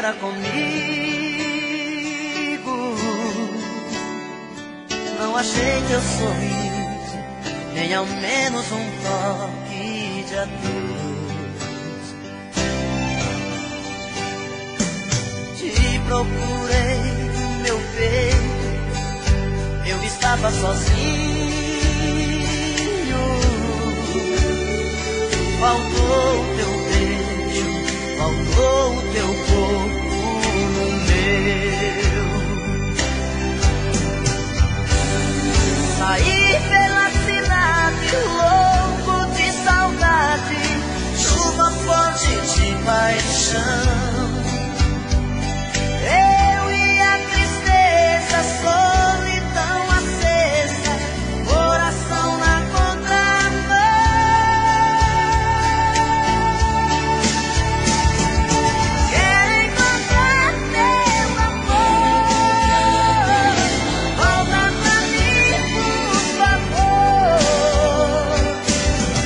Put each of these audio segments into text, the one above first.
era comigo. Não achei teu sorriso, nem ao menos um toque de adeus. Te procurei no meu peito, eu estava sozinho. Faltou o teu beijo, faltou o teu corpo no meu. Saí pela cidade louco de saudade, chuva forte de paixão. Eu e a tristeza, solidão acesa, coração na contramão. Quero encontrar teu amor, volta pra mim, por favor.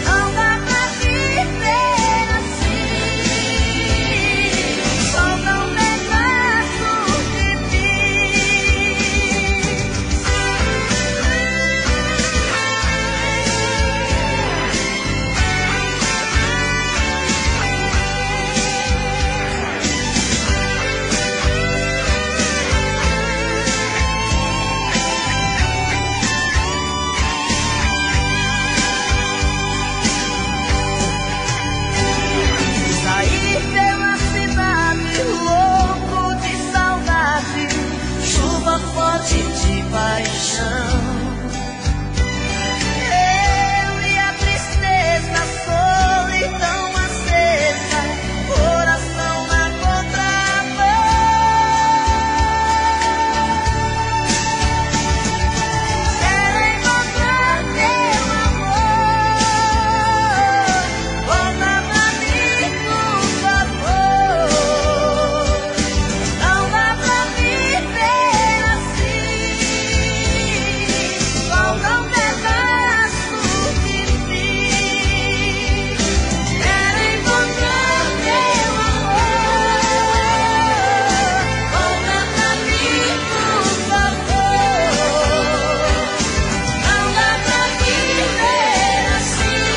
Não dá pra viver assim, solta um pedaço de mim. Saí pela cidade louco de saudade, chuva forte de paixão. Eu e a tristeza, solidão acesa, coração na contramão. Quero encontrar teu amor, volta pra mim, por favor. Não dá pra viver assim, falta um pedaço de mim. Quero encontrar teu amor, volta pra mim, por favor. Não dá pra viver assim,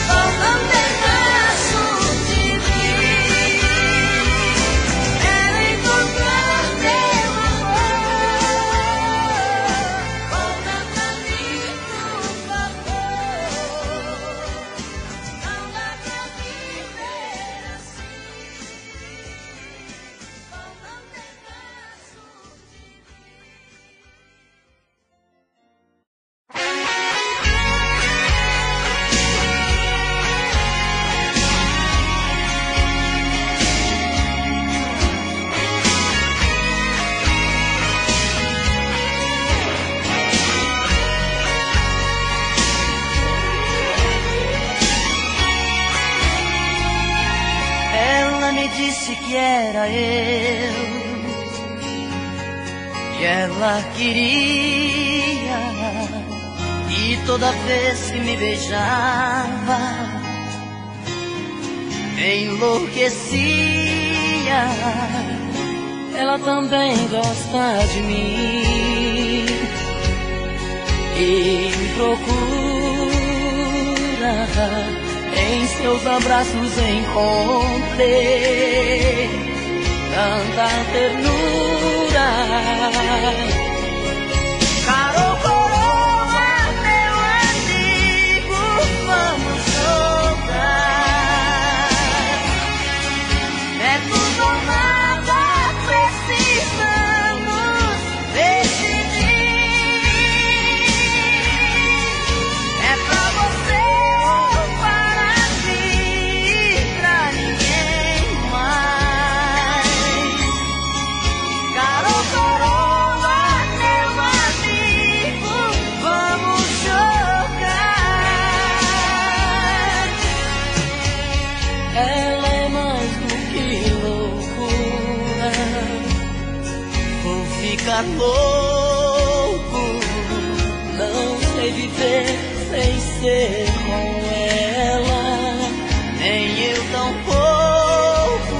falta um pedaço de mim. Quero encontrar teu amor, volta pra mim, por favor. Não dá pra viver assim, falta um pedaço de Ela me disse que era eu, que ela queria, e toda vez que me beijava, enlouquecia. Ela também gosta de mim e me procura. Em seus abraços encontrei tanta ternura. Caro coroa, meu amigo, vamos jogar. É tudo ou nada, precisamos decidir. É pra você ou para mim, pra ninguém mais. Caro coroa, meu amigo, vamos jogar. Ela é mais do que loucura, vou ficar louco. Não sei viver sem ser com ela, nem eu tão pouco.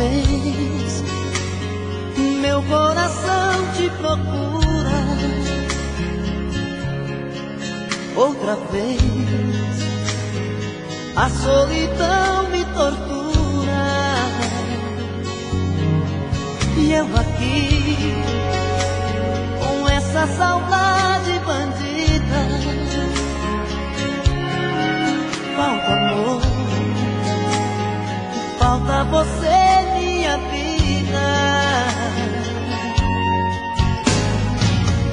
vez meu coração te procura. Outra vez a solidão me tortura. E eu aqui com essa saudade bandida. Falta amor, falta você, minha vida.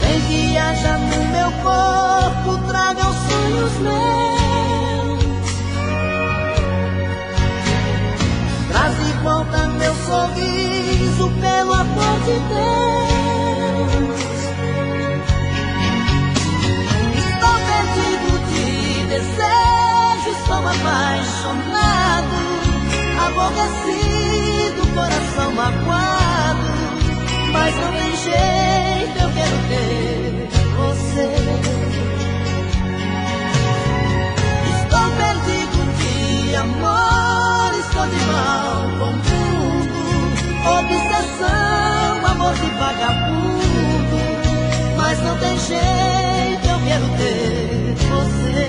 Vem, viaja no meu corpo, traga os sonhos meus. Traz de volta meu sorriso, pelo amor de Deus. Estou perdido de desejo, estou apaixonado, aborrecido, coração magoado. Mas não tem jeito, eu quero ter você. Estou perdido de amor, estou de mal com tudo. Obsessão, amor de vagabundo. Mas não tem jeito, eu quero ter você.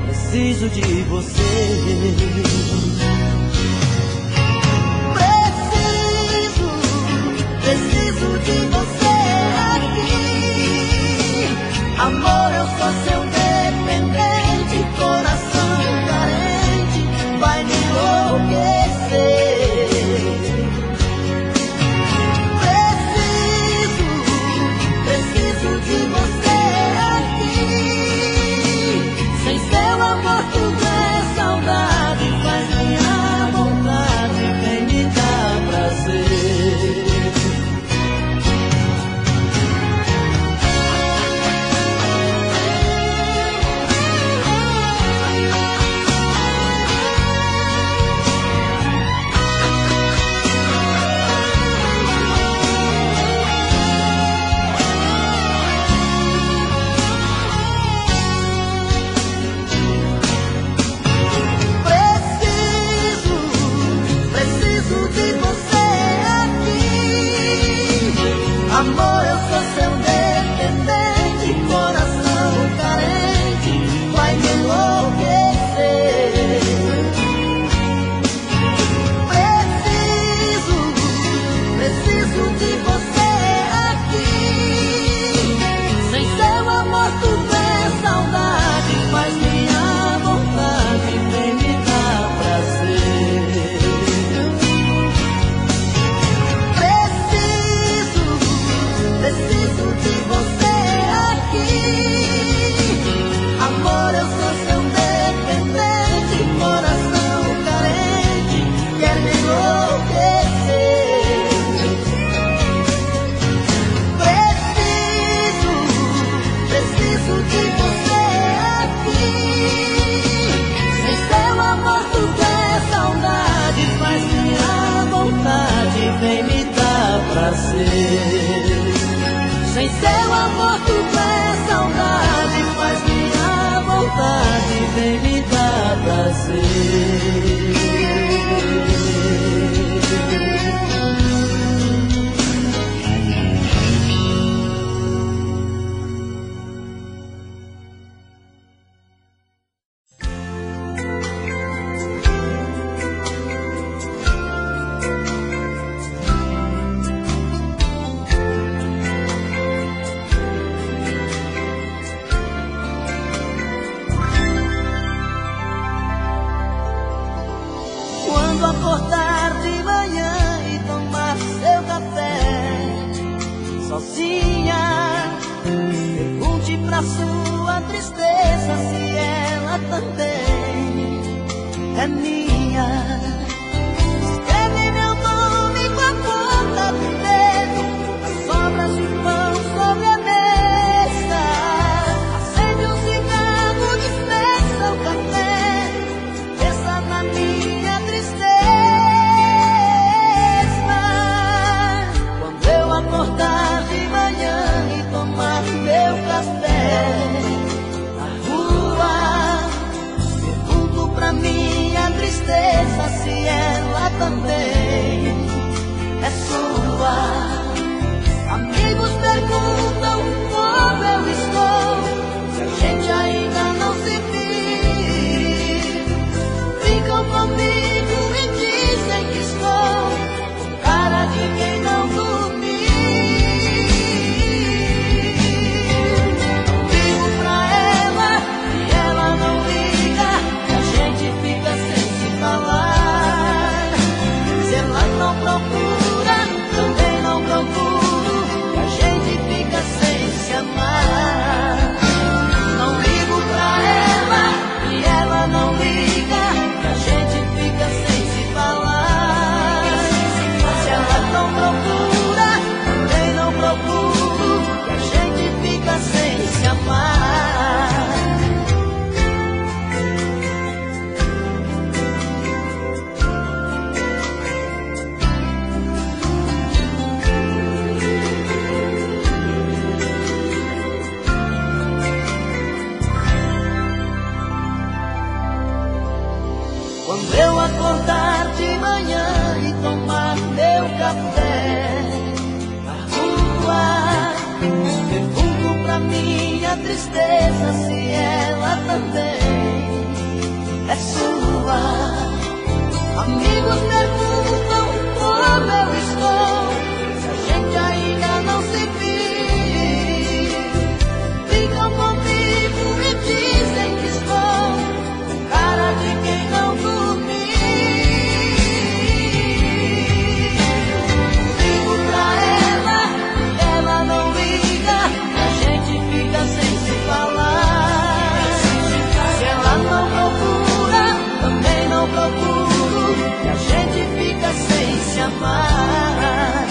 Preciso de você. Preciso de você aqui. Amor, eu sou seu dependente, coração carente, vai me enlouquecer. Preciso de você aqui. Sem seu amor tudo é saudade, faz minha vontade, vem me dar prazer. Amor, eu sou seu dependente, coração carente, vai me enlouquecer. Preciso de você aqui. Sem seu amor tudo é saudade, faz minha vontade, vem me dar prazer. Preciso de você aqui. Amor, eu sou seu dependente, coração carente, quer me enlouquecer. Preciso de você aqui. Sem seu amor tudo é saudade, faz minha vontade, vem me dar prazer. Sem seu amor tudo é saudade, faz minha vontade, vem me dar prazer. Acordar de manhã e tomar seu café sozinha, pergunte pra sua tristeza se ela também é minha. Escreve meu nome com a ponta do dedo, as sobras de pão sobre a mesa. Acende um cigarro, dispensa o café, pensa na minha tristeza. Acordar de manhã e tomar meu café na rua, pergunto pra minha tristeza se também é sua. Amigos perguntam como eu estou, se a gente ainda não se viu. Ficam comigo e dizem que estou com cara de quem não dormiu. Ligo pra ela e ela não liga, a gente fica sem se falar. Se ela não procura, também não procuro, a gente fica sem se amar. Não ligo pra ela e ela não liga, a gente fica sem se falar. Se ela não procura, também não procuro, a gente fica sem se amar. Quando eu acordar de manhã e tomar meu café na rua, pergunto pra minha tristeza se ela também é sua. Amigos perguntam como eu estou, se a gente ainda não se viu. Ficam comigo e dizem que estou com cara de quem não dormiu. Ligo pra ela e ela não liga, a gente fica sem se falar. Se ela não procura, também não procuro, e a gente fica sem se amar.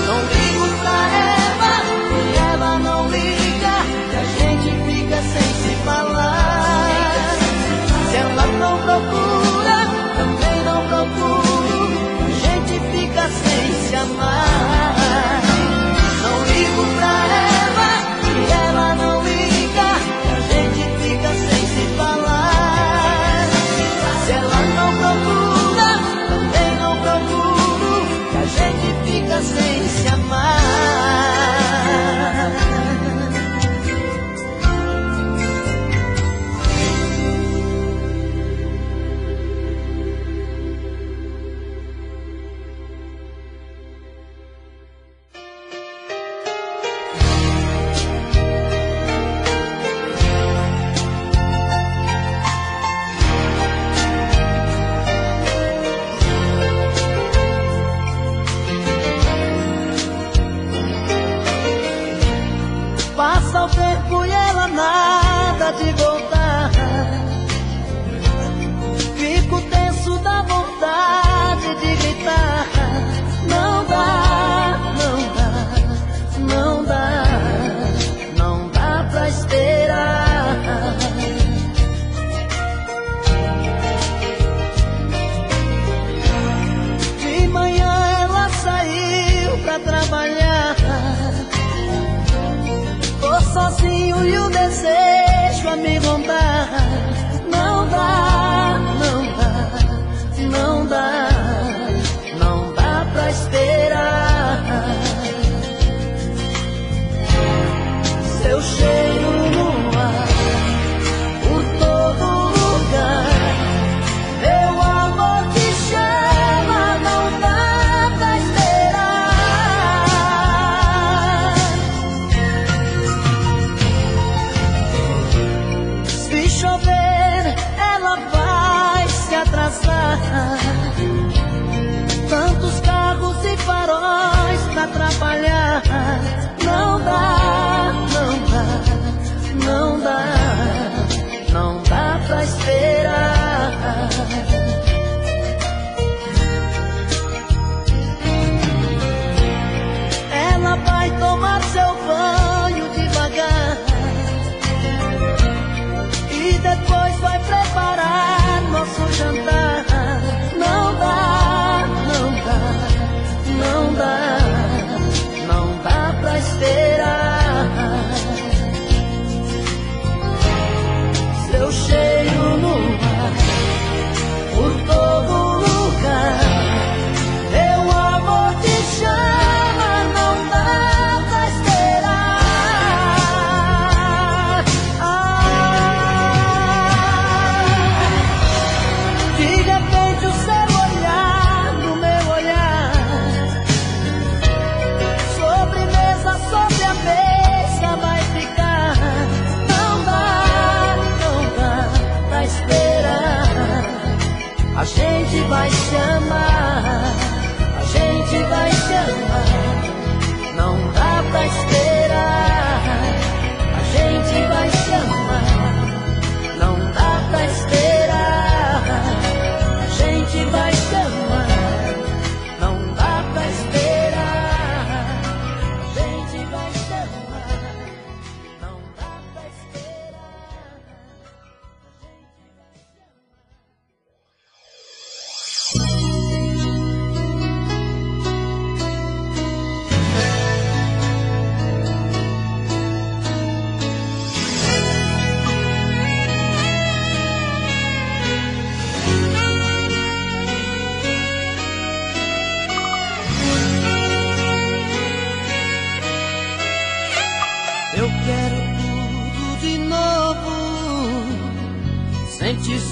Não ligo pra ela e ela não liga, e a gente fica sem se falar. Se ela não procura, também não procuro, a gente fica sem se amar. Não ligo pra ela e ela não liga, a gente fica sem se falar. Se ela não procura, também não procuro, a gente fica sem se amar. Passa o tempo e ela nada de voltar. Fico tenso da vontade de gritar. Não dá, não dá, não dá, não dá pra esperar. De manhã ela saiu pra trabalhar. Tô sozinho e o desejo a me rondar. Não dá, não dá, não dá, não dá pra esperar. Seu cheiro no ar, por todo lugar, meu amor te chama, não dá pra esperar. Se chover, ela vai se atrasar. Tantos carros e faróis pra atrapalhar. Não dá, não dá, não dá, não dá pra esperar. Ela vai tomar seu banho devagar e depois vai preparar nosso jantar. Não dá, não dá, não dá, não dá pra esperar.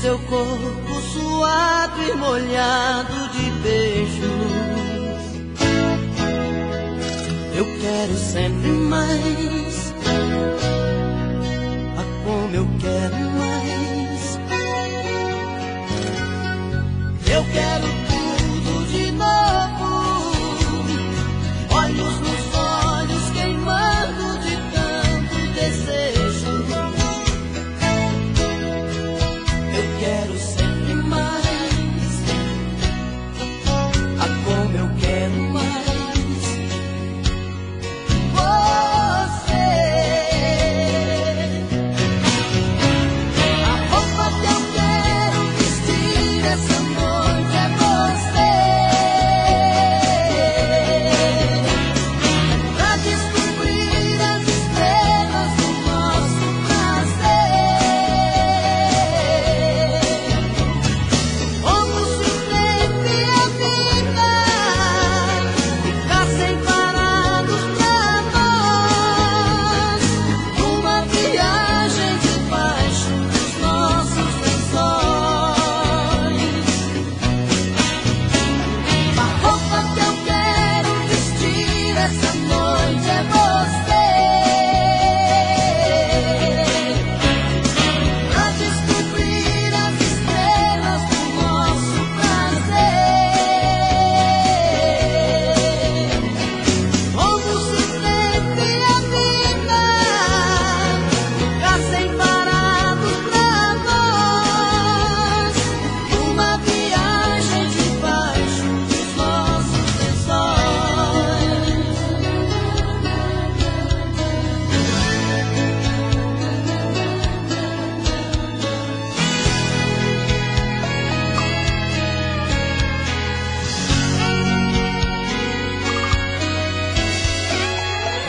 seu corpo suado e molhado de beijos. Eu quero sempre mais, como eu quero mais. Eu quero tudo de novo, olhos nos olhos queimando de tanto desejo. Eu quero sempre mais, como eu quero mais.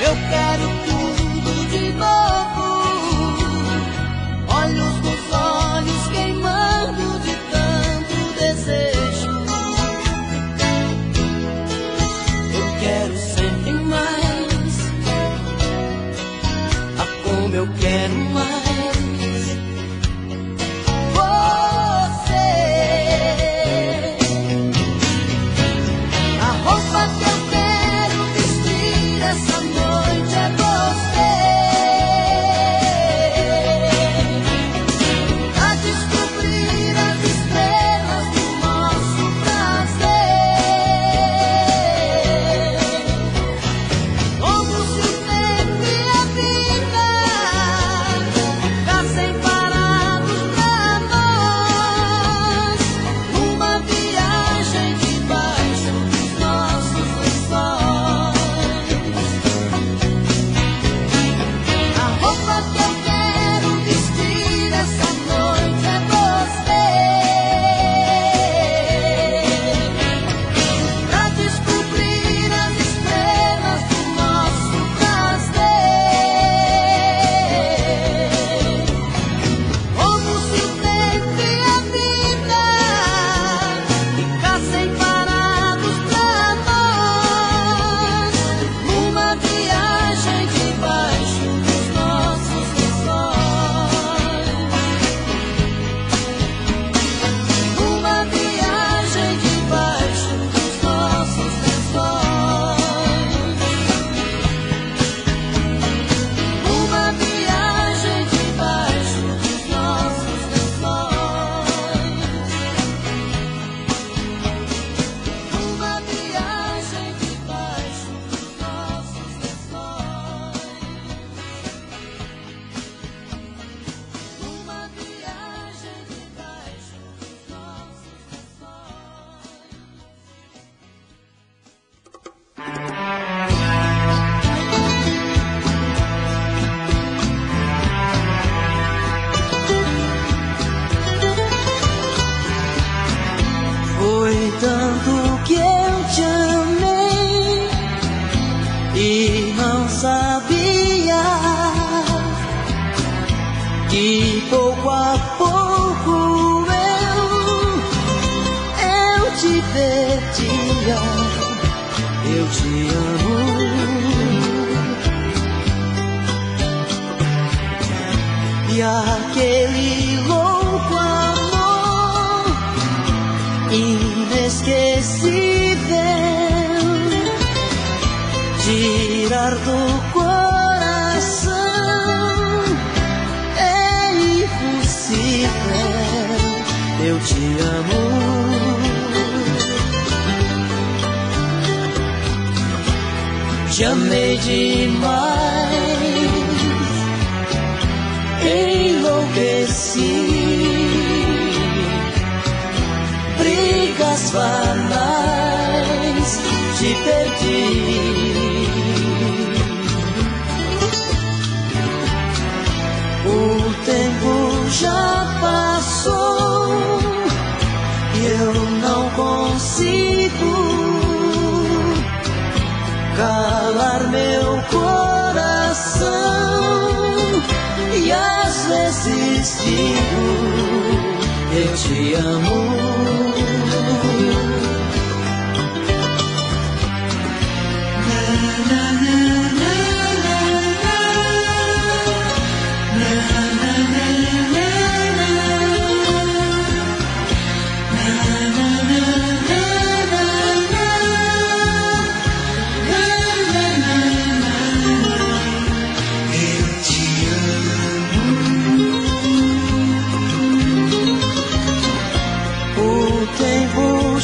Eu quero tudo de novo, olhos nos olhos queimando de tanto desejo. Eu quero sempre mais, como eu quero mais. Você, a roupa que eu quero vestir essa noite é você. A descobrir as estrelas do nosso prazer, como se o tempo e a vida ficassem parados pra nós, numa viagem debaixo dos nossos lençóis. A roupa que eu quero vestir essa noite é você, pra descobrir as estrelas do nosso prazer, como se o tempo e a vida ficassem parados pra nós, numa viagem debaixo dos nossos lençóis, numa viagem debaixo dos nossos lençóis, numa viagem debaixo dos nossos lençóis, numa viagem debaixo dos nossos lençóis, numa viagem debaixo dos nossos Foi tanto que eu te amei e não sabia que pouco a pouco eu te perdia. Eu te amo. E aquele louco amor tirar do coração. É impossível, eu te amo. Te amei demais, enlouqueci. Brigas banais, te perdi. O tempo já passou e eu não consigo calar meu coração. E às vezes digo, eu te amo.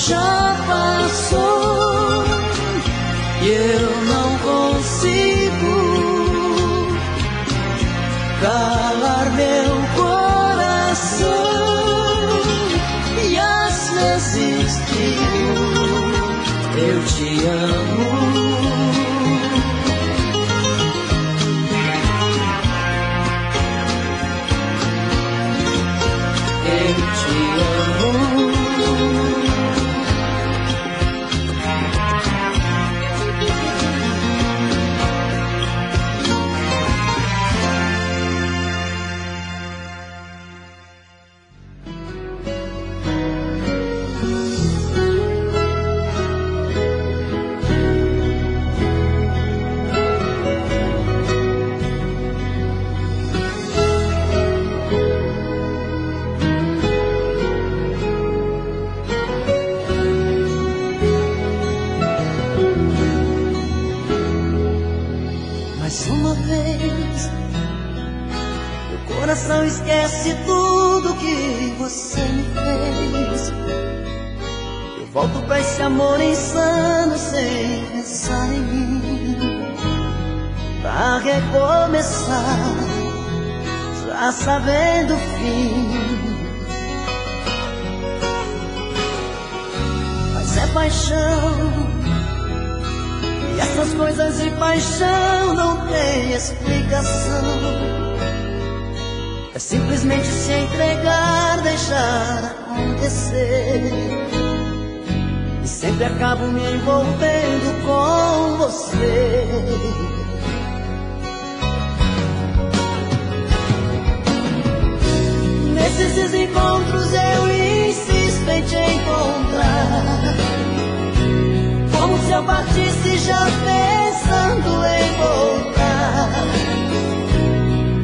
Já passou e eu não consigo calar meu coração. E às vezes digo, eu te amo. Eu te amo. Coração esquece tudo que você me fez. Eu volto pra esse amor insano sem pensar em mim, pra recomeçar, já sabendo o fim. Mas é paixão, e essas coisas de paixão não tem explicação. É simplesmente se entregar, deixar acontecer. E sempre acabo me envolvendo com você. Nesses desencontros eu insisto em te encontrar, como se eu partisse já pensando em voltar.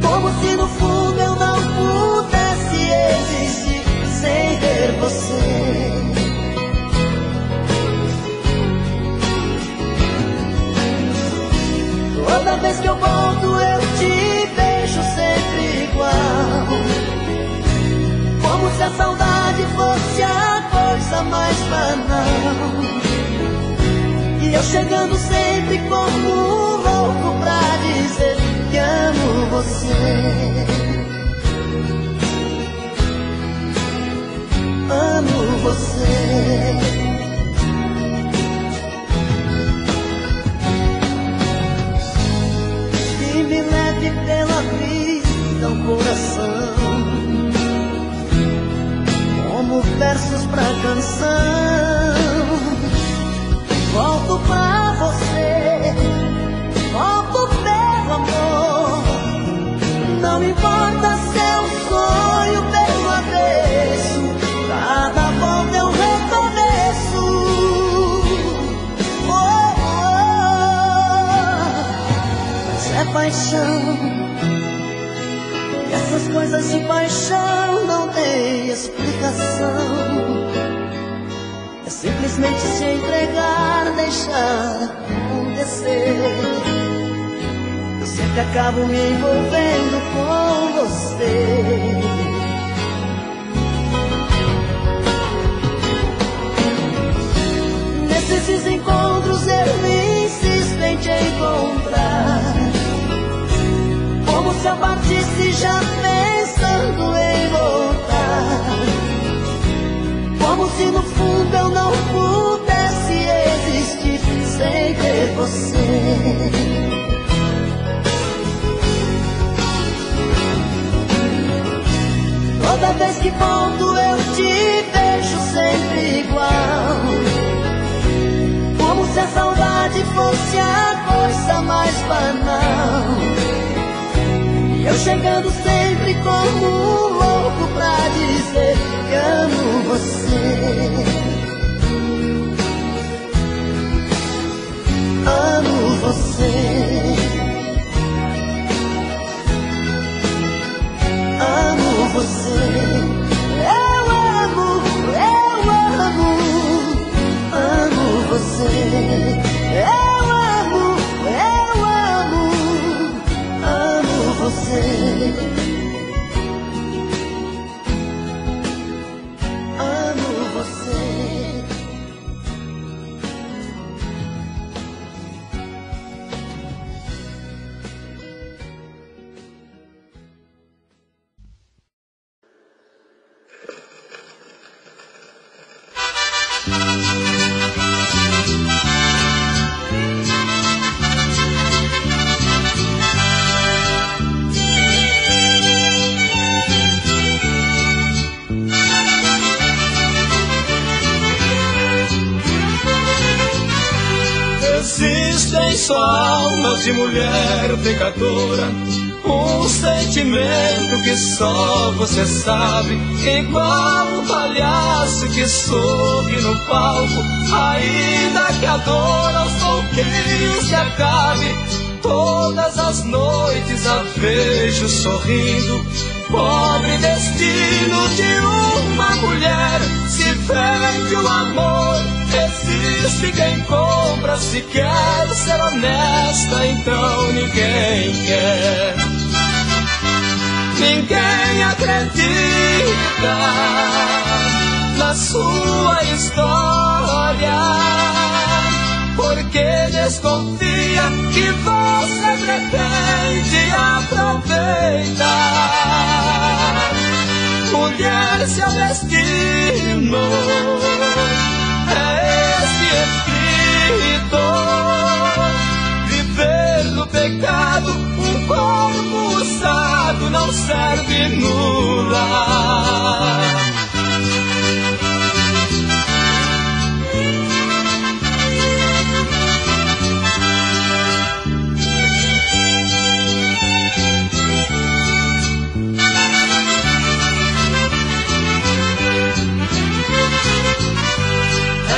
Como se no fundo eu não pudesse existir sem ter você. Toda vez que eu volto eu te vejo sempre igual, como se a saudade fosse a coisa mais banal. E eu chegando sempre como um louco pra dizer que amo você. Amo você. E me leve pela vida ao coração, como versos pra canção. Volto pra você, volto pelo amor. Não importa se é um sonho pelo avesso, cada volta eu recomeço. Oh, oh. Mas é paixão, e essas coisas de paixão não tem explicação. É simplesmente se entregar, deixar acontecer. que acabo me envolvendo com você. Nesses encontros eu insisto em te encontrar, como se eu partisse já pensando em voltar, como se no fundo eu não pudesse existir sem ter você. Toda vez que volto eu te vejo sempre igual, como se a saudade fosse a coisa mais banal. E eu chegando sempre como um louco pra dizer que amo você. Amo você. Amo você. Eu amo você. Eu amo você. Amo você. Existem só almas de mulher pecadora, um sentimento que só você sabe, igual um palhaço que sobe no palco, ainda que a dor aos pouquinhos se acabe. Todas as noites a vejo sorrindo, pobre destino de uma mulher. Se vende o amor, existe quem compra. Se quer ser honesta, então ninguém quer. Ninguém acredita na sua história, porque desconfia que você pretende aproveitar. Mulher, seu destino é esse escrito. Viver no pecado, um corpo usado não serve no lar.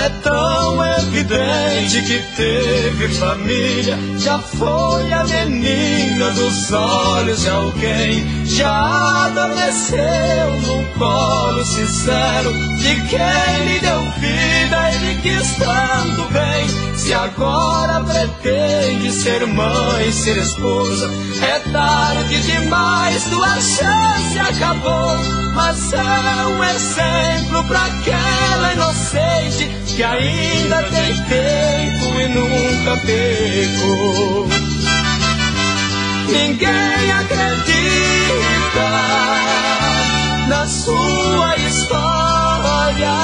É tão evidente que teve família, já foi a menina dos olhos de alguém, já adormeceu num colo sincero de quem lhe deu vida e lhe quis tanto bem. Se agora pretende ser mãe, ser esposa, é tarde demais, tua chance acabou. Mas é um exemplo pra aquela inocente que ainda tem tempo e nunca pecou. Ninguém acredita na sua história,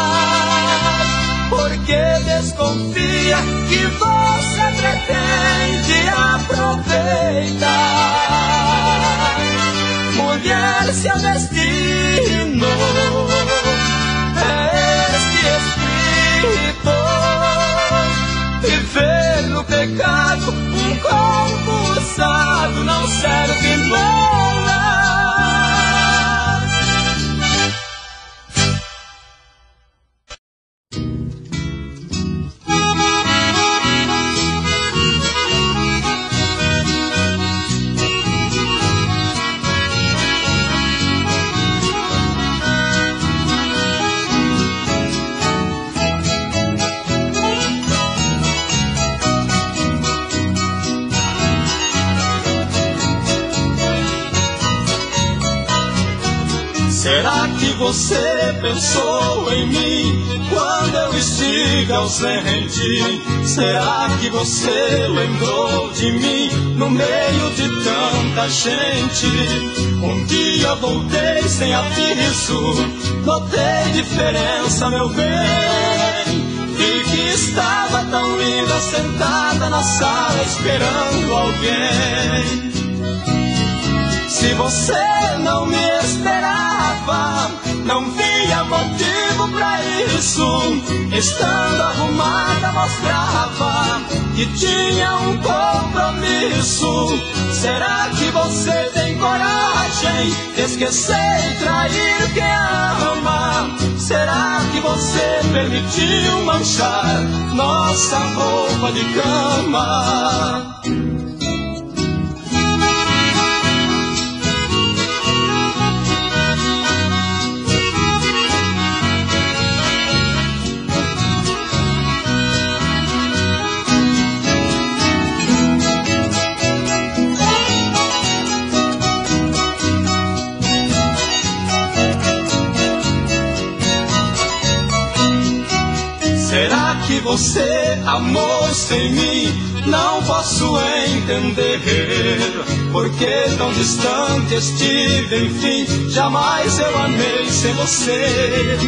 porque desconfia que você pretende aproveitar. Mulher, seu destino é este escrito. Viver no pecado, um corpo usado não serve nada. Será que você pensou em mim quando eu estive ausente? Será que você lembrou de mim no meio de tanta gente? Um dia voltei sem aviso, notei diferença, meu bem. Vi que estava tão linda sentada na sala esperando alguém. Se você não me esperava, não via motivo pra isso. Estando arrumada mostrava que tinha um compromisso. Será que você tem coragem de esquecer e trair quem ama? Será que você permitiu manchar nossa roupa de cama? Será que você amou sem mim? Não posso entender porque tão distante estive, enfim. Jamais eu amei sem você.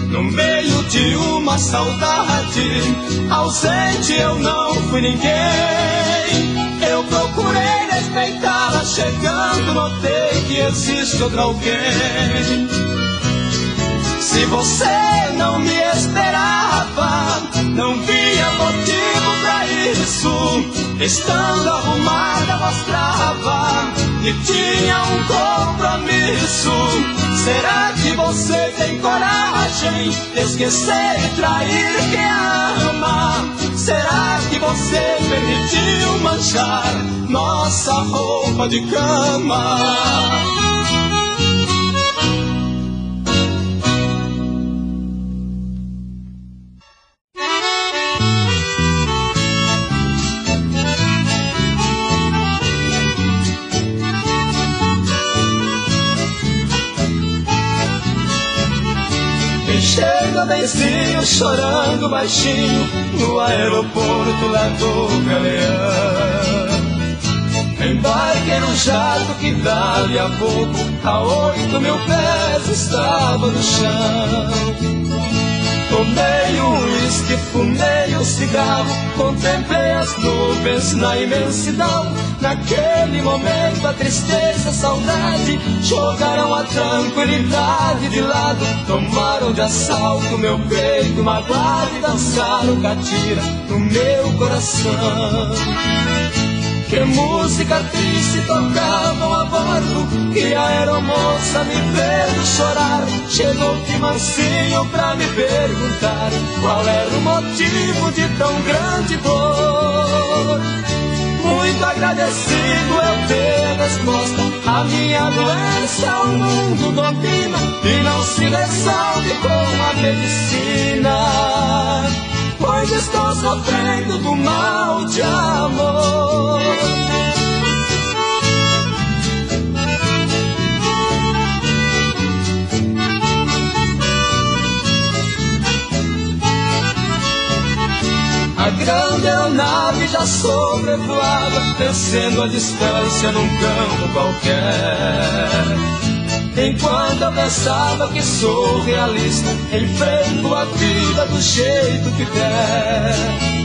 No meio de uma saudade ausente eu não fui ninguém. Eu procurei respeitá-la, chegando notei que existe outra alguém. Se você não me esperava, não via motivo pra isso. Estando arrumada mostrava que tinha um compromisso. Será que você tem coragem de esquecer e trair quem ama? Será que você permitiu manchar nossa roupa de cama? Chega benzinho, chorando baixinho, no aeroporto lá do Galeão. Embarquei no jato que dali a pouco a 8.000 pés estava no chão. Tomei um uísque, fumei um cigarro, contemplei as nuvens na imensidão. Naquele momento a tristeza, a saudade jogaram a tranquilidade de lado. Tomaram de assalto meu peito magoado e dançaram catira no meu coração. Que música triste tocavam a bordo, e a aeromoça me vendo chorar chegou de mansinho pra me perguntar qual era o motivo de tão grande dor. Muito agradecido eu dei a resposta, a minha doença o mundo domina e não se resolve com a medicina, pois estou sofrendo do mal de amor. A grande aeronave já sobrevoava, descendo a distância num campo qualquer. Enquanto eu pensava que sou realista, enfrento a vida do jeito que der.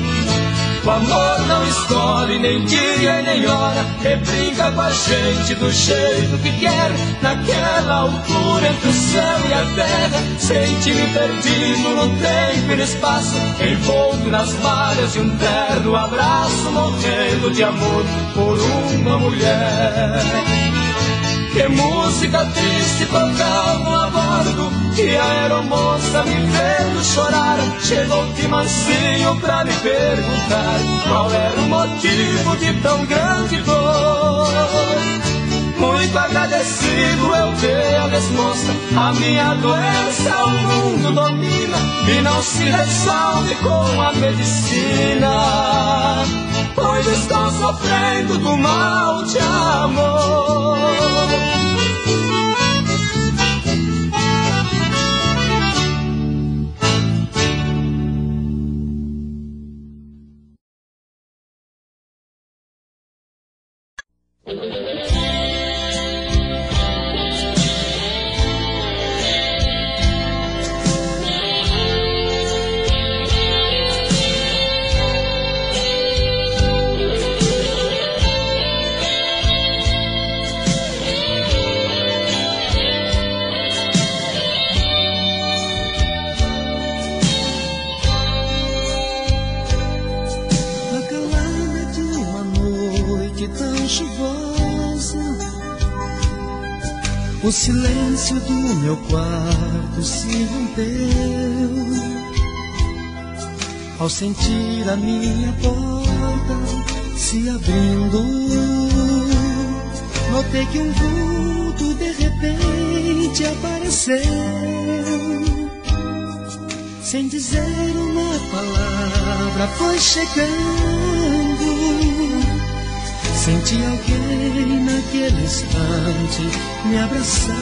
O amor não escolhe nem dia nem hora, e brinca com a gente do jeito que quer. Naquela altura entre o céu e a terra, senti-me perdido no tempo e no espaço, envolto nas malhas de um terno abraço, morrendo de amor por uma mulher. Que música triste tocavam a bordo, e a aeromoça me vendo chorar chegou de mansinho pra me perguntar qual era o motivo de tão grande dor. Muito agradecido eu dei a resposta, a minha doença o mundo domina e não se resolve com a medicina, pois estou sofrendo do mal de amor. O silêncio do meu quarto se rompeu ao sentir a minha porta se abrindo. Notei que um vulto de repente apareceu, sem dizer uma palavra foi chegando. Senti alguém naquele instante me abraçar.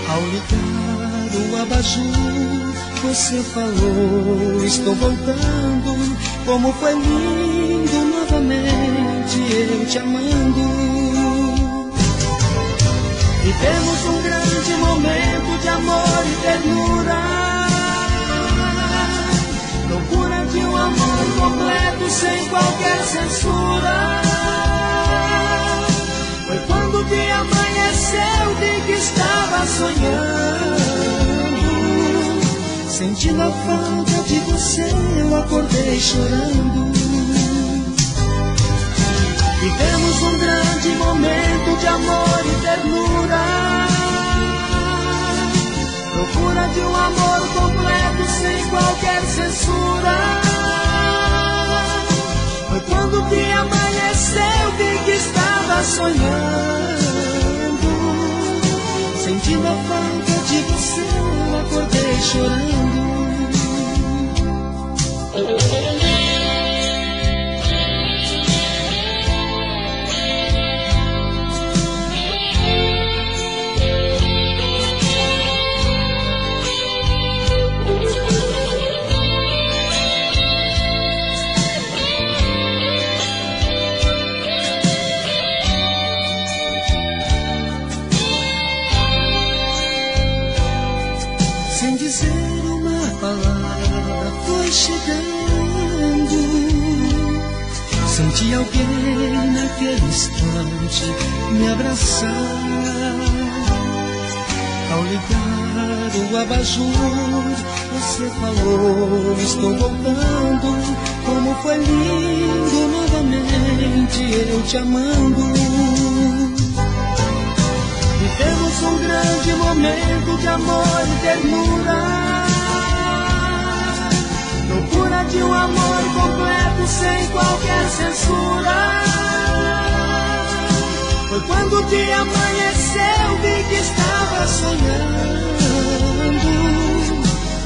Ao ligar o abajur, você falou, estou voltando. Como foi lindo novamente eu te amando. Vivemos um grande momento de amor e ternura. Loucura de um amor completo sem qualquer censura. Foi quando que amanheceu, vi que estava sonhando. Sentindo a falta de você, eu acordei chorando. Vivemos um grande momento de amor e ternura. Procura de um amor completo sem qualquer censura. Foi quando que amanheceu, vi que estava sonhando. Sentindo a falta de você, eu acordei chorando. Sem dizer uma palavra foi chegando. Senti alguém naquele instante me abraçar. Ao ligar o abajur, você falou, estou voltando. Como foi lindo novamente eu te amando. Vivemos um grande momento de amor e ternura. Loucura de um amor completo sem qualquer censura. Foi quando que amanheceu, vi que estava sonhando.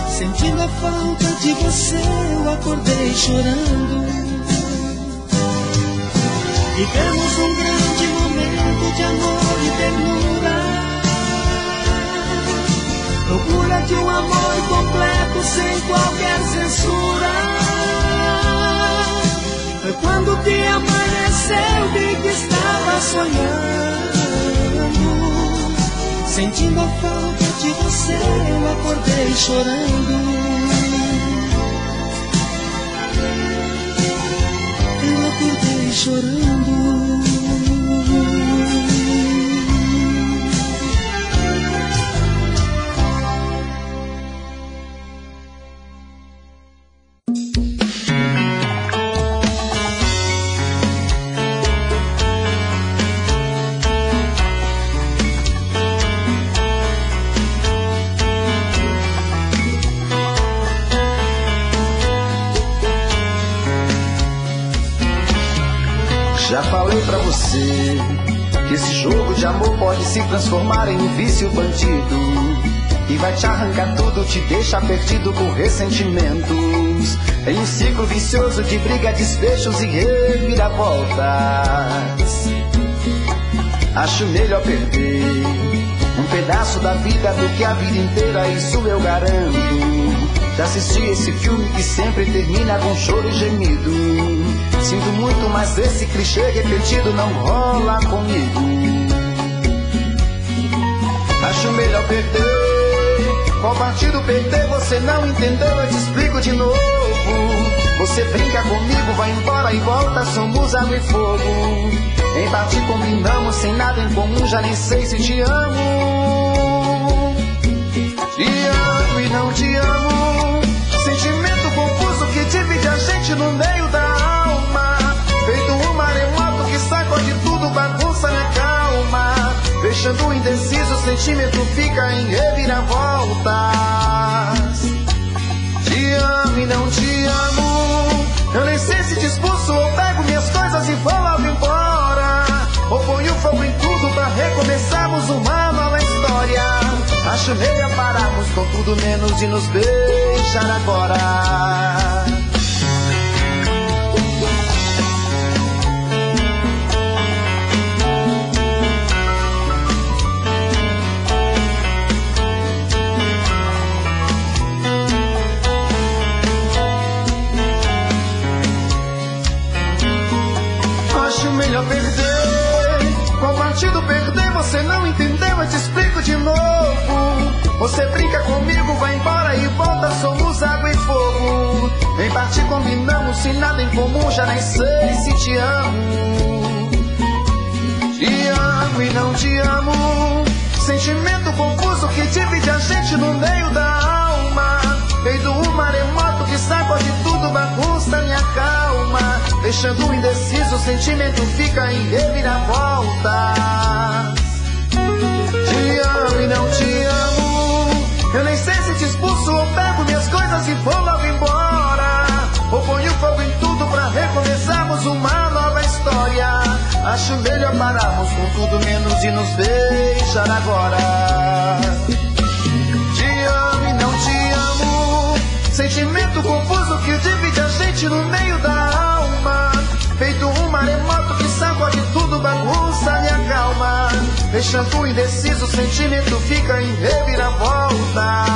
Sentindo a falta de você, eu acordei chorando. Vivemos um grande momento de amor e ternura. Procura de um amor completo sem qualquer censura. Foi quando que amanheceu, vi que estava sonhando. Sentindo a falta de você, eu acordei chorando. Eu acordei chorando. Já falei pra você que esse jogo de amor pode se transformar em um vício bandido e vai te arrancar tudo, te deixar perdido por ressentimentos, em um ciclo vicioso de briga, desfechos e reviravoltas. Acho melhor perder um pedaço da vida do que a vida inteira, isso eu garanto. de assistir esse filme que sempre termina com choro e gemido. Sinto muito, mas esse clichê repetido não rola comigo. Acho melhor perder. Qual partido perder? Você não entendeu, eu te explico de novo. Você brinca comigo, vai embora e volta, somos água e fogo. Em partir combinamos, sem nada em comum, já nem sei se te amo. Te amo e não te amo. Sentimento confuso que divide a gente no meio da alma. Feito um maremoto que sacode tudo, bagunça minha calma. Deixando indeciso, o sentimento fica em reviravoltas. Te amo e não te amo. Eu nem sei se te expulso ou pego minhas coisas e vou logo embora. Ou ponho fogo em tudo pra recomeçarmos uma nova história. Acho melhor pararmos com tudo menos de nos beijar agora. Melhor perder. Qual partido perder? Você não entendeu, eu te explico de novo. Você brinca comigo, vai embora e volta, somos água e fogo. Em partir combinamos, sem nada em comum, já nem sei se te amo. Te amo e não te amo. Sentimento confuso que divide a gente no meio da alma. Feito um maremoto que sacode tudo, bagunça minha calma. Deixando indeciso, o sentimento fica em reviravoltas. Te amo e não te amo. Eu nem sei se te expulso ou pego minhas coisas e vou logo embora. Ou ponho fogo em tudo pra recomeçarmos uma nova história. Acho melhor pararmos com tudo menos de nos beijar agora. Te amo e não te amo. Sentimento confuso que divide a gente no meio da alma. Feito um maremoto que sacode tudo, bagunça minha calma. Deixando indeciso, o sentimento fica em reviravoltas.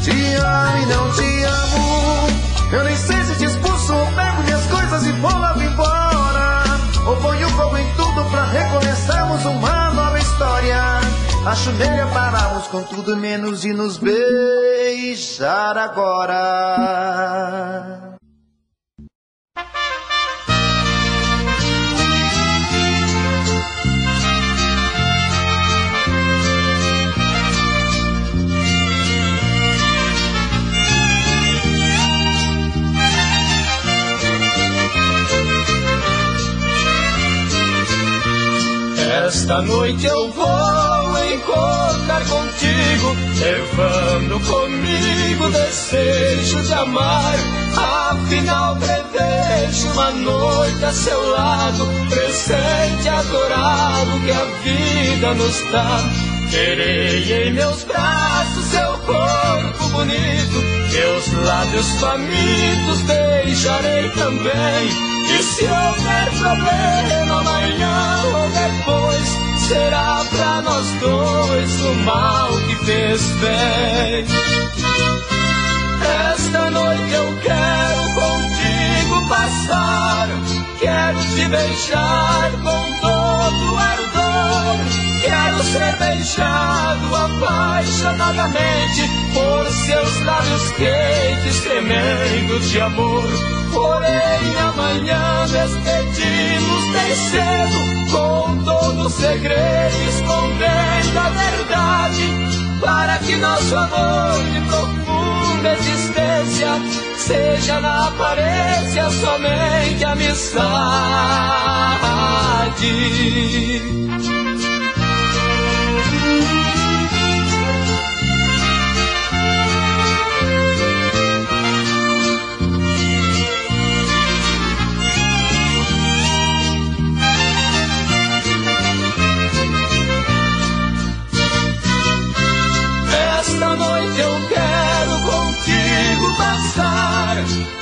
Te amo e não te amo. Eu nem sei se te expulso ou pego minhas coisas e vou logo embora. Ou ponho fogo em tudo pra recomeçarmos uma nova história. Acho melhor pararmos com tudo menos de nos beijar agora. Esta noite eu vou encontrar contigo, levando comigo desejo de amar. Afinal prevejo uma noite a seu lado, presente adorado que a vida nos dá. Terei em meus braços seu corpo bonito, meus lábios famintos beijarei também. E se houver problema amanhã ou depois, será pra nós dois o mal que fez bem. Esta noite eu quero contigo passar, quero te beijar com todo ardor. Quero ser beijado apaixonadamente por seus lábios quentes tremendo de amor. Porém amanhã despedimos bem cedo, com todo o segredo escondendo a verdade, para que nosso amor de profunda existência seja na aparência somente amizade.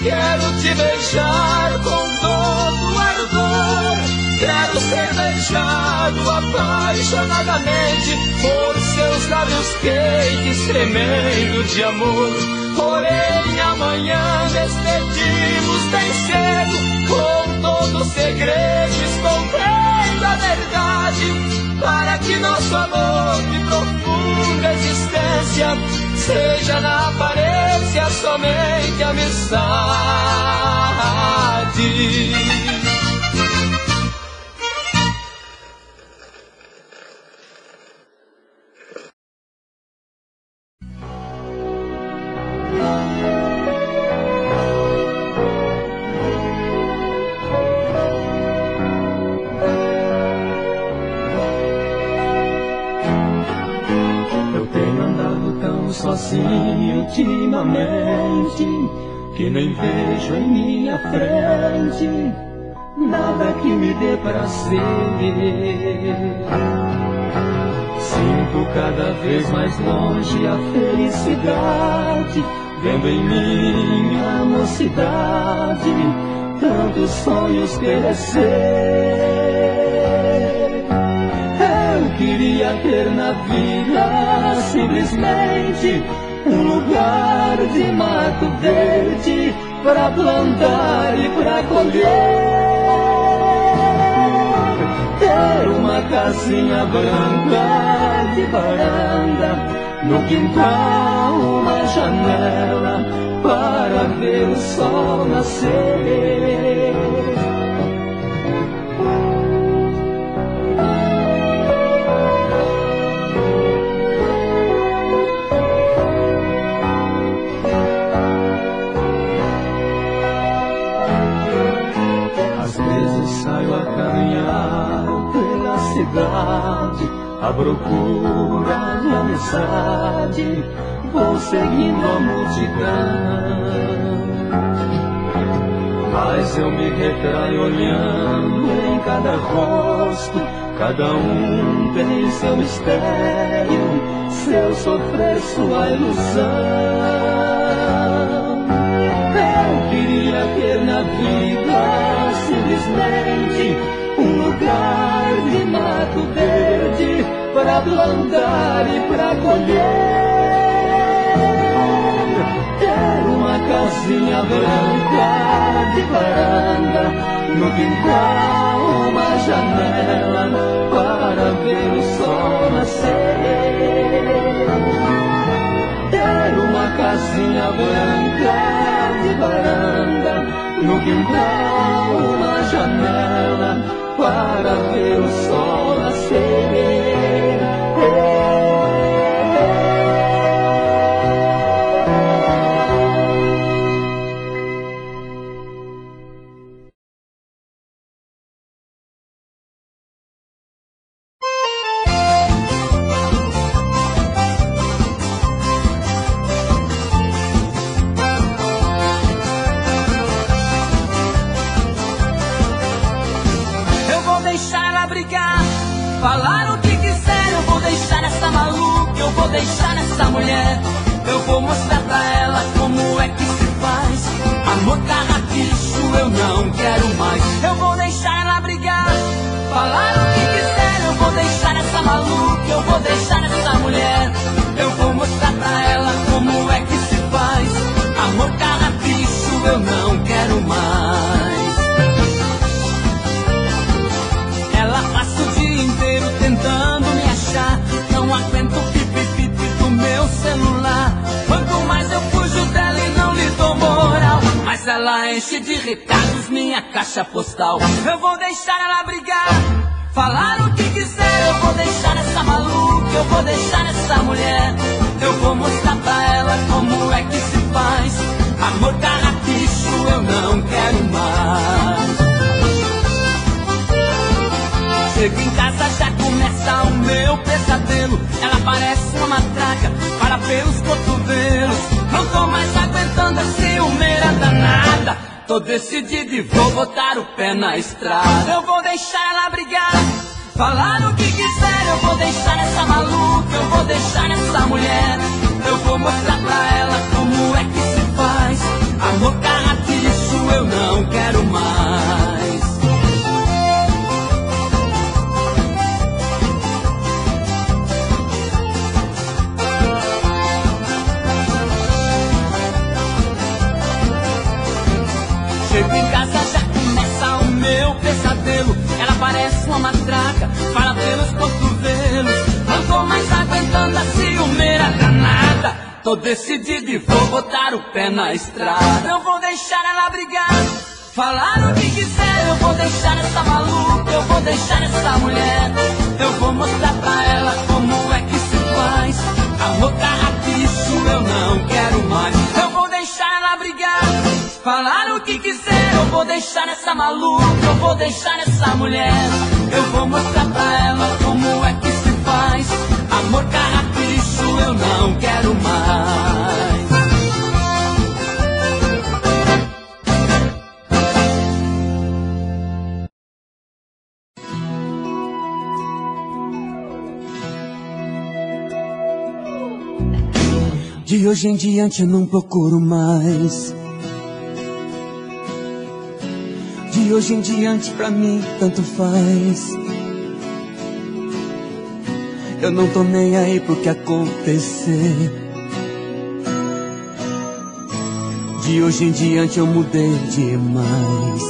Quero te beijar com todo ardor, quero ser beijado amado apaixonadamente por seus lábios quentes tremendo de amor. Porém amanhã despedimos bem cedo, com todo o segredo, escondendo a verdade, para que nosso amor de profunda existência seja na aparência somente amizade. Sozinho ultimamente, que nem vejo em minha frente nada que me dê prazer. Sinto cada vez mais longe a felicidade, vendo em minha mocidade tantos sonhos perecer. Eu queria ter na vida simplesmente um lugar de mato verde para plantar e para colher. Ter uma casinha branca de varanda, no quintal uma janela para ver o sol nascer. À procura de amizade, vou seguindo a multidão. Mas eu me retraio olhando em cada rosto, cada um tem seu mistério, seu sofrer, sua ilusão. Eu queria ter na vida simplesmente um lugar de mato verde para plantar e para colher. Ter uma casinha branca de varanda, no quintal uma janela para ver o sol nascer. Ter uma casinha branca de varanda, no quintal uma janela para ver o sol nascer. Falar o que quiser, eu vou deixar essa maluca, eu vou deixar essa mulher. Eu vou mostrar pra ela como é que se faz. Amor carrapicho, eu não quero mais. Eu vou deixar ela brigar, falar o que quiser, eu vou deixar essa maluca, eu vou deixar essa mulher. Eu vou mostrar pra ela como é que se faz. Amor carrapicho, eu não quero mais. Ela passa o dia inteiro tentando me achar, não aguento o pipi-pipi do meu celular. Quanto mais eu fujo dela e não lhe dou moral, mas ela enche de recados minha caixa postal. Eu vou deixar ela brigar, falar o que quiser, eu vou deixar essa maluca, eu vou deixar essa mulher. Eu vou mostrar pra ela como é que se faz. Amor carrapicho, eu não quero mais. Chego em casa, já começa o meu pesadelo. Ela parece uma matraca para pelos cotovelos. Não tô mais aguentando a ciumeira danada. Tô decidido e vou botar o pé na estrada. Eu vou deixar ela brigar, falar o que quiser. Eu vou deixar essa maluca, eu vou deixar essa mulher. Eu vou mostrar pra ela como é que se faz. Amor carrapicho, eu não quero mais. chego em casa já começa o meu pesadelo. Ela parece uma matraca, fala pelos cotovelos. Não tô mais aguentando a ciumeira danada. Tô decidido e vou botar o pé na estrada. Eu vou deixar ela brigar, falar o que quiser. Eu vou deixar essa maluca, eu vou deixar essa mulher. Eu vou mostrar pra ela como é que se faz. Amor carrapicho eu não quero mais. Eu vou deixar ela brigar, falar o que quiser. Eu vou deixar essa maluca, eu vou deixar essa mulher. Eu vou mostrar pra ela como é que se faz. Amor carrapicho eu não quero mais. De hoje em diante eu não procuro mais. De hoje em diante pra mim tanto faz. Eu não tô nem aí pro que acontecer. De hoje em diante eu mudei demais.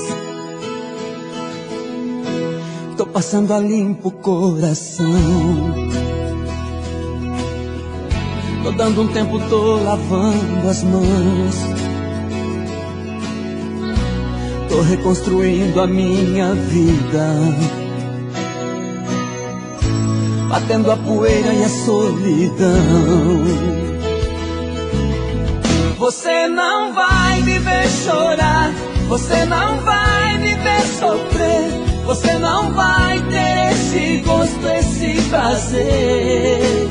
Tô passando a limpo o coração. Tô dando um tempo, tô lavando as mãos. Tô reconstruindo a minha vida, batendo a poeira e a solidão. Você não vai me ver chorar, você não vai me ver sofrer. Você não vai ter esse gosto, esse prazer.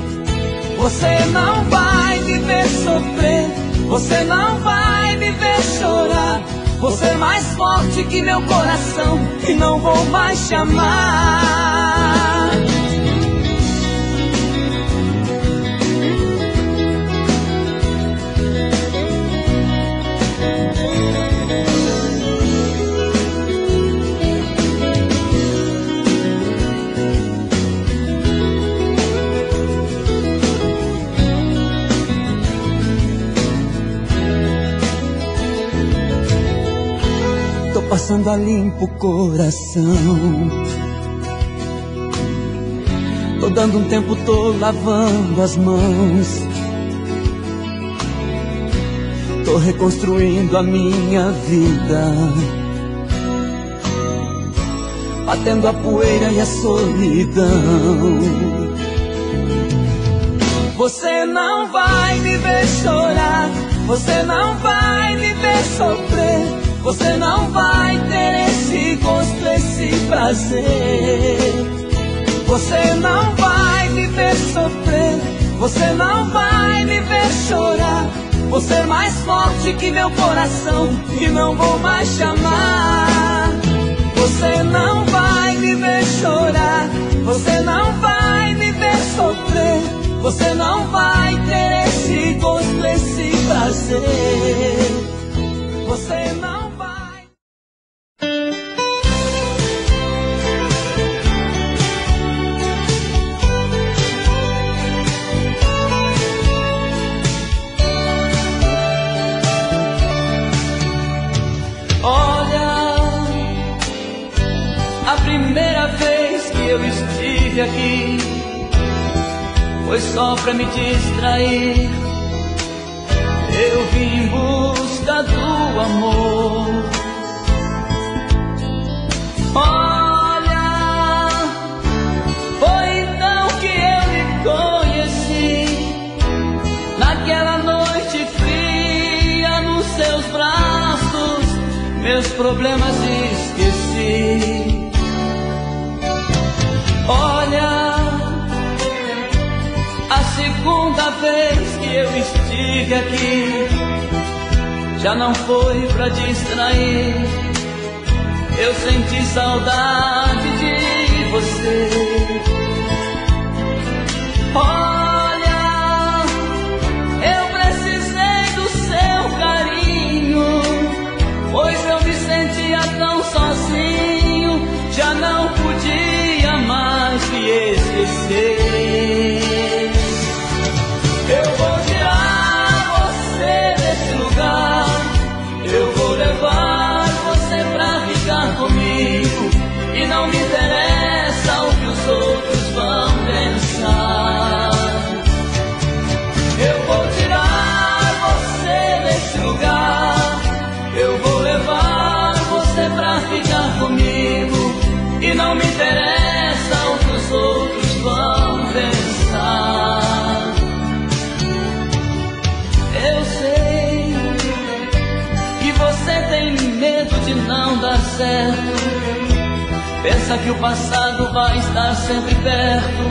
Você não vai me ver sofrer, você não vai me ver chorar. Você é mais forte que meu coração e não vou mais te amar. Passando a limpo o coração. Tô dando um tempo, tô lavando as mãos. Tô reconstruindo a minha vida, batendo a poeira e a solidão. Você não vai me ver chorar, você não vai me ver sofrer. Você não vai ter esse gosto, esse prazer. Você não vai me ver sofrer, você não vai me ver chorar. Você é mais forte que meu coração e não vou mais te amar. Você não vai me ver chorar, você não vai me ver sofrer. Você não vai ter esse gosto, esse prazer. Você não vai. Olha, a primeira vez que eu estive aqui foi só pra me distrair. Eu vim em busca do amor. Olha, foi então que eu me conheci, naquela noite fria, nos seus braços, meus problemas esqueci. Olha, a segunda vez que eu estive aqui já não foi pra distrair. Eu senti saudade de você. Olha, eu precisei do seu carinho, pois eu me sentia tão sozinho, já não podia mais me esquecer. Eu vou tirar você desse lugar, eu vou levar certo. Pensa que o passado vai estar sempre perto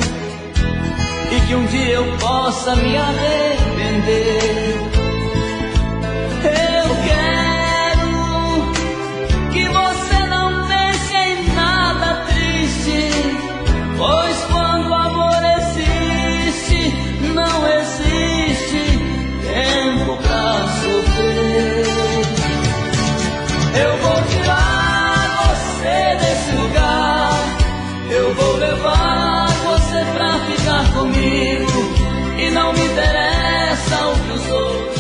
e que um dia eu possa me arrepender. Eu quero que você não pense em nada triste, pois quando o amor existe, não existe tempo pra sofrer. Eu vou tirar você desse lugar, eu vou levar você pra ficar comigo, e não me interessa o que os outros